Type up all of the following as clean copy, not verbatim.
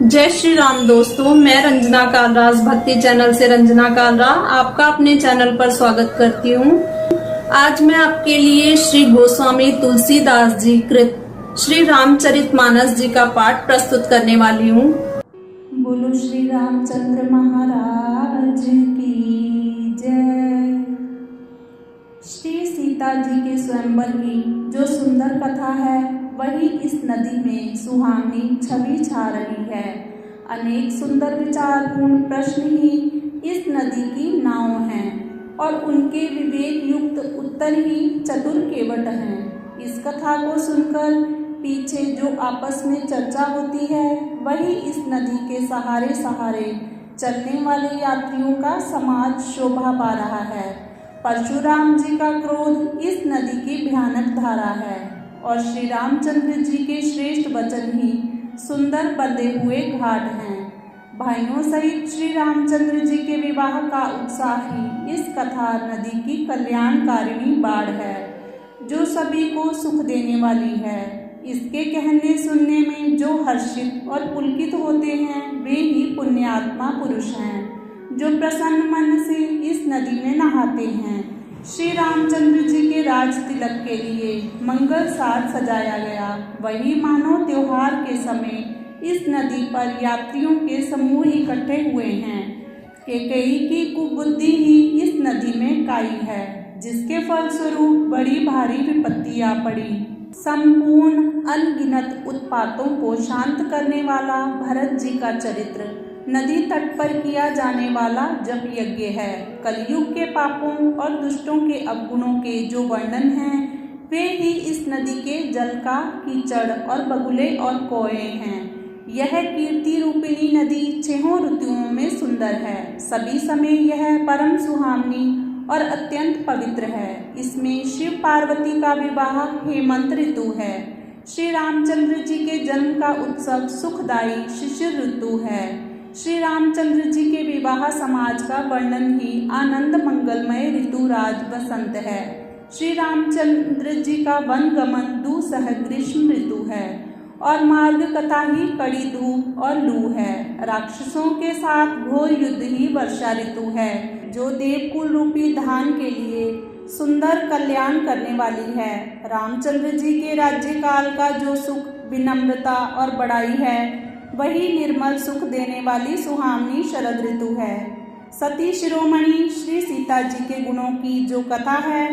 जय श्री राम दोस्तों, मैं रंजना कालराज भक्ति चैनल से रंजना कालरा आपका अपने चैनल पर स्वागत करती हूँ। आज मैं आपके लिए श्री गोस्वामी तुलसीदास जी कृत श्री रामचरितमानस जी का पाठ प्रस्तुत करने वाली हूँ। बोलो श्री रामचंद्र महाराज की जय। श्री सीता जी के स्वयंवर की जो सुंदर कथा है वही इस नदी में सुहावनी छवि छा रही है। अनेक सुंदर विचारपूर्ण प्रश्न ही इस नदी की नाव हैं और उनके विवेक युक्त उत्तर ही चतुर केवट हैं। इस कथा को सुनकर पीछे जो आपस में चर्चा होती है वही इस नदी के सहारे सहारे चलने वाले यात्रियों का समाज शोभा पा रहा है। परशुराम जी का क्रोध इस नदी की भयानक धारा है और श्री रामचंद्र जी के श्रेष्ठ वचन ही सुंदर बंधे हुए घाट हैं। भाइयों सहित श्री रामचंद्र जी के विवाह का उत्साह ही इस कथा नदी की कल्याणकारिणी बाढ़ है जो सभी को सुख देने वाली है। इसके कहने सुनने में जो हर्षित और पुलकित होते हैं वे ही पुण्यात्मा पुरुष हैं जो प्रसन्न मन से इस नदी में नहाते हैं। श्री रामचंद्र जी के राज तिलक के लिए मंगल साज सजाया गया, वही मानो त्योहार के समय इस नदी पर यात्रियों के समूह इकट्ठे हुए हैं। कैकेयी की कुबुद्धि ही इस नदी में काई है जिसके फलस्वरूप बड़ी भारी विपत्ति आ पड़ी। संपूर्ण अनगिनत उत्पातों को शांत करने वाला भरत जी का चरित्र नदी तट पर किया जाने वाला जप यज्ञ है। कलयुग के पापों और दुष्टों के अवगुणों के जो वर्णन हैं वे ही इस नदी के जल का कीचड़ और बगुले और कोए हैं। यह कीर्ति रूपिणी नदी छहों ऋतुओं में सुंदर है। सभी समय यह परम सुहावनी और अत्यंत पवित्र है। इसमें शिव पार्वती का विवाह हेमंत ऋतु है। श्री रामचंद्र जी के जन्म का उत्सव सुखदायी शिशिर ऋतु है। श्री रामचंद्र जी के विवाह समाज का वर्णन ही आनंद मंगलमय ऋतुराज वसंत है। श्री रामचंद्र जी का वन गमन दुसह ग्रीष्म ऋतु है और मार्ग कथा ही कड़ी धूप और लू है। राक्षसों के साथ घोर युद्ध ही वर्षा ऋतु है जो देवकुल रूपी धान के लिए सुंदर कल्याण करने वाली है। रामचंद्र जी के राज्यकाल का जो सुख विनम्रता और बड़ाई है वही निर्मल सुख देने वाली सुहावनी शरद ऋतु है। सती शिरोमणि श्री सीता जी के गुणों की जो कथा है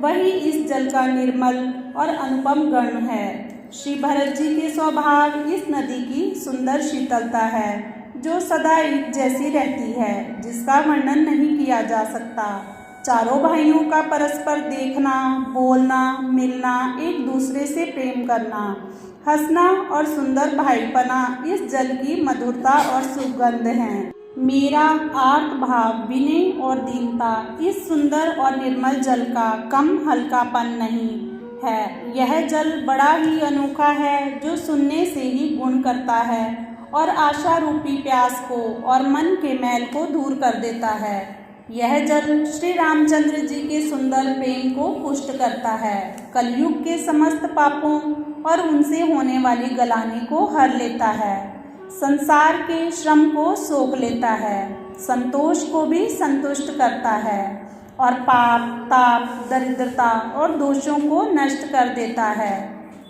वही इस जल का निर्मल और अनुपम गण है। श्री भरत जी के स्वभाव इस नदी की सुंदर शीतलता है जो सदा एक जैसी रहती है जिसका वर्णन नहीं किया जा सकता। चारों भाइयों का परस्पर देखना, बोलना, मिलना, एक दूसरे से प्रेम करना, हंसना और सुंदर भाईपना इस जल की मधुरता और सुगंध है। मेरा आर्त भाव, विनय और दीनता इस सुंदर और निर्मल जल का कम हल्कापन नहीं है। यह जल बड़ा ही अनोखा है जो सुनने से ही गुण करता है और आशा रूपी प्यास को और मन के मैल को दूर कर देता है। यह जल श्री रामचंद्र जी के सुंदर प्रेम को पुष्ट करता है। कलयुग के समस्त पापों और उनसे होने वाली गलानी को हर लेता है। संसार के श्रम को सोख लेता है। संतोष को भी संतुष्ट करता है और पाप, ताप, दरिद्रता और दोषों को नष्ट कर देता है।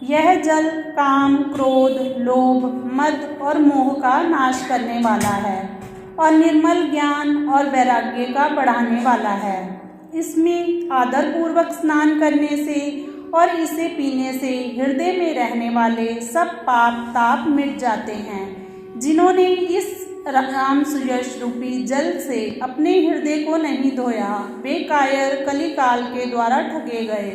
यह जल काम, क्रोध, लोभ, मद और मोह का नाश करने वाला है और निर्मल ज्ञान और वैराग्य का बढ़ाने वाला है। इसमें आदर पूर्वक स्नान करने से और इसे पीने से हृदय में रहने वाले सब पाप ताप मिट जाते हैं। जिन्होंने इस राम सुयश रूपी जल से अपने हृदय को नहीं धोया वे कायर कलिकाल के द्वारा ठगे गए।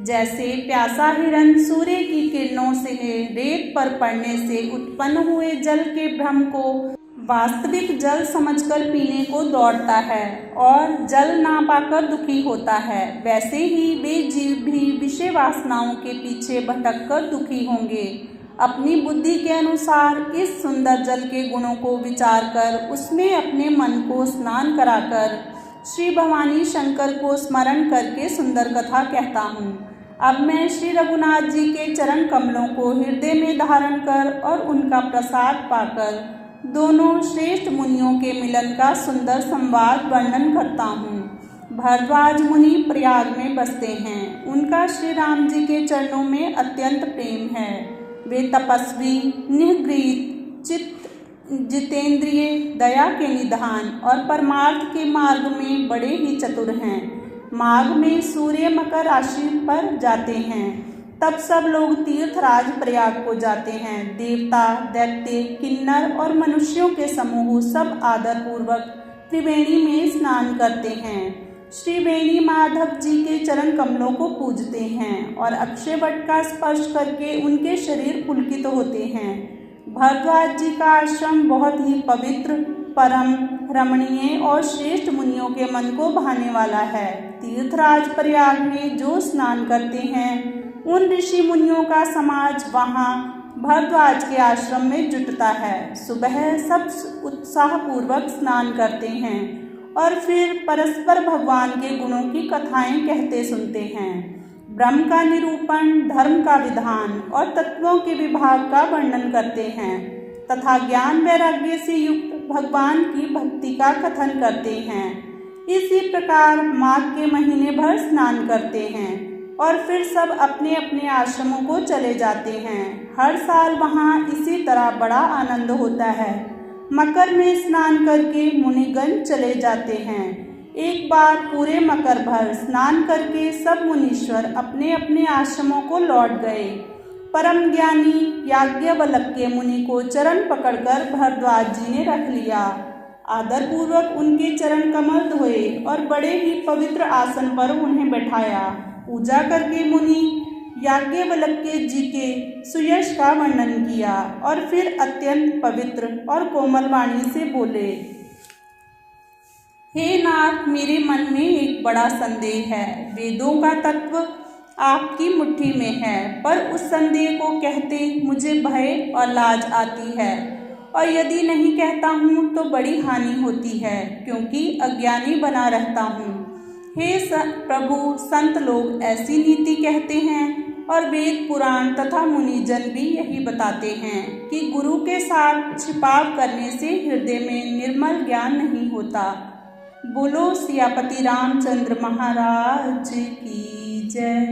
जैसे प्यासा हिरन सूर्य की किरणों से रेत पर पड़ने से उत्पन्न हुए जल के भ्रम को वास्तविक जल समझकर पीने को दौड़ता है और जल ना पाकर दुखी होता है, वैसे ही वे जीव भी विषय वासनाओं के पीछे भटककर दुखी होंगे। अपनी बुद्धि के अनुसार इस सुंदर जल के गुणों को विचार कर उसमें अपने मन को स्नान कराकर श्री भवानी शंकर को स्मरण करके सुंदर कथा कहता हूँ। अब मैं श्री रघुनाथ जी के चरण कमलों को हृदय में धारण कर और उनका प्रसाद पाकर दोनों श्रेष्ठ मुनियों के मिलन का सुंदर संवाद वर्णन करता हूँ। भरद्वाज मुनि प्रयाग में बसते हैं। उनका श्री राम जी के चरणों में अत्यंत प्रेम है। वे तपस्वी, निगृहित चित्त, जितेंद्रिय, दया के निधान और परमार्थ के मार्ग में बड़े ही चतुर हैं। माघ में सूर्य मकर राशि पर जाते हैं, तब सब लोग तीर्थराज प्रयाग को जाते हैं। देवता, दैत्य, किन्नर और मनुष्यों के समूह सब आदर पूर्वक त्रिवेणी में स्नान करते हैं। श्री वेणी माधव जी के चरण कमलों को पूजते हैं और अक्षय वट का स्पर्श करके उनके शरीर पुलकित होते हैं। भरद्वाज जी का आश्रम बहुत ही पवित्र, परम रमणीय और श्रेष्ठ मुनियों के मन को भाने वाला है। तीर्थराज प्रयाग में जो स्नान करते हैं उन ऋषि मुनियों का समाज वहाँ भरद्वाज के आश्रम में जुटता है। सुबह सब उत्साहपूर्वक स्नान करते हैं और फिर परस्पर भगवान के गुणों की कथाएं कहते सुनते हैं। ब्रह्म का निरूपण, धर्म का विधान और तत्वों के विभाग का वर्णन करते हैं तथा ज्ञान वैराग्य से युक्त भगवान की भक्ति का कथन करते हैं। इसी प्रकार माघ के महीने भर स्नान करते हैं और फिर सब अपने अपने आश्रमों को चले जाते हैं। हर साल वहाँ इसी तरह बड़ा आनंद होता है। मकर में स्नान करके मुनिगण चले जाते हैं। एक बार पूरे मकर भर स्नान करके सब मुनीश्वर अपने अपने आश्रमों को लौट गए। परम ज्ञानी याज्ञवल्क्य मुनि को चरण पकड़कर भरद्वाज जी ने रख लिया। आदर पूर्वक उनके चरण कमल धोए और बड़े ही पवित्र आसन पर उन्हें बैठाया। पूजा करके मुनि याज्ञवल्क्य जी के सुयश का वर्णन किया और फिर अत्यंत पवित्र और कोमल वाणी से बोले, हे नाथ, मेरे मन में एक बड़ा संदेह है। वेदों का तत्व आपकी मुट्ठी में है, पर उस संदेह को कहते मुझे भय और लाज आती है, और यदि नहीं कहता हूँ तो बड़ी हानि होती है, क्योंकि अज्ञानी बना रहता हूँ। हे प्रभु, संत लोग ऐसी नीति कहते हैं और वेद पुराण तथा मुनिजन भी यही बताते हैं कि गुरु के साथ छिपाव करने से हृदय में निर्मल ज्ञान नहीं होता। बोलो सियापति रामचंद्र महाराज की जय।